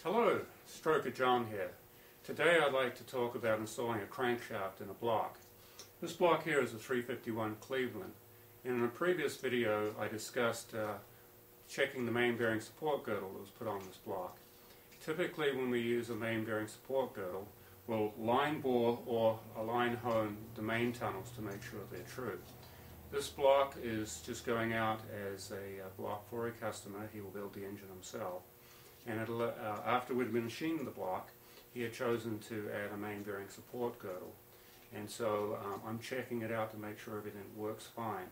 Hello, Stroker John here. Today I'd like to talk about installing a crankshaft in a block. This block here is a 351 Cleavland. In a previous video I discussed checking the main bearing support girdle that was put on this block. Typically when we use a main bearing support girdle, we'll line bore or align hone the main tunnels to make sure they're true. This block is just going out as a block for a customer. He will build the engine himself. And after we'd machined the block, he had chosen to add a main bearing support girdle. And so I'm checking it out to make sure everything works fine.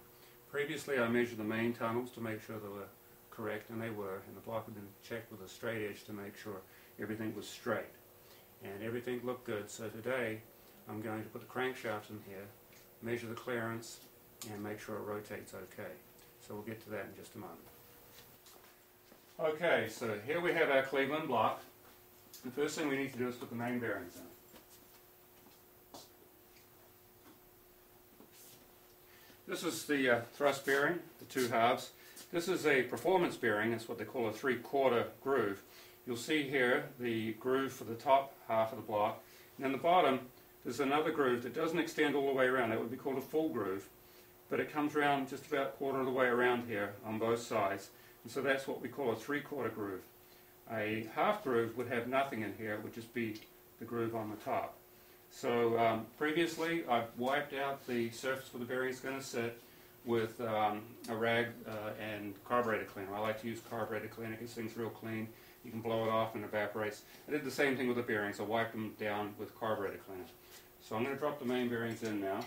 Previously I measured the main tunnels to make sure they were correct, and they were. And the block had been checked with a straight edge to make sure everything was straight. And everything looked good. So today I'm going to put the crankshaft in here, measure the clearance, and make sure it rotates okay. So we'll get to that in just a moment. Okay, so here we have our Cleavland block. The first thing we need to do is put the main bearings in. This is the thrust bearing, the two halves. This is a performance bearing. It's what they call a 3/4 groove. You'll see here the groove for the top half of the block. And then the bottom, there's another groove that doesn't extend all the way around. That would be called a full groove. But it comes around just about a quarter of the way around here on both sides. And so that's what we call a 3/4 groove. A half groove would have nothing in here. It would just be the groove on the top. So previously I've wiped out the surface where the bearing is going to sit with a rag and carburetor cleaner. I like to use carburetor cleaner. It gets things real clean. You can blow it off and it evaporates. I did the same thing with the bearings. I wiped them down with carburetor cleaner. So I'm going to drop the main bearings in now.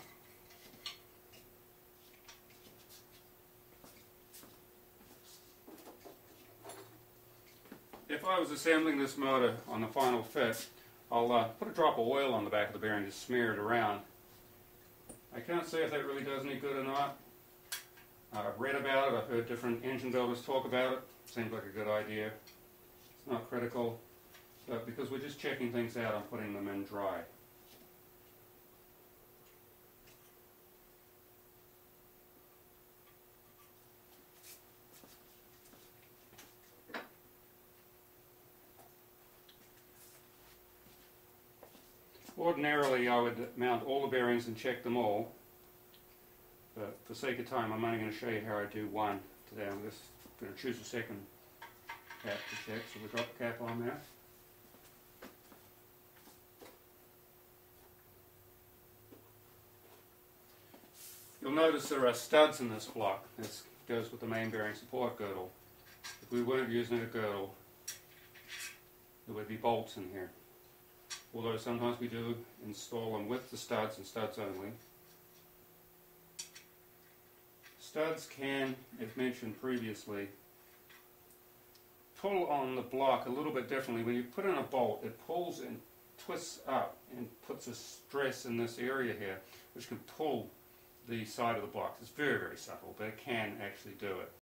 If I was assembling this motor on the final fit, I'll put a drop of oil on the back of the bearing to smear it around. I can't say if that really does any good or not. I've read about it, I've heard different engine builders talk about it. Seems like a good idea. It's not critical, but because we're just checking things out, I'm putting them in dry. Ordinarily I would mount all the bearings and check them all, but for sake of time I'm only going to show you how I do one today. I'm just going to choose a second cap to check, so we'll drop the cap on there. You'll notice there are studs in this block. This goes with the main bearing support girdle. If we weren't using a girdle, there would be bolts in here. Although sometimes we do install them with the studs and studs only. Studs can, as mentioned previously, pull on the block a little bit differently. When you put in a bolt, it pulls and twists up and puts a stress in this area here, which can pull the side of the block. It's very, very subtle, but it can actually do it.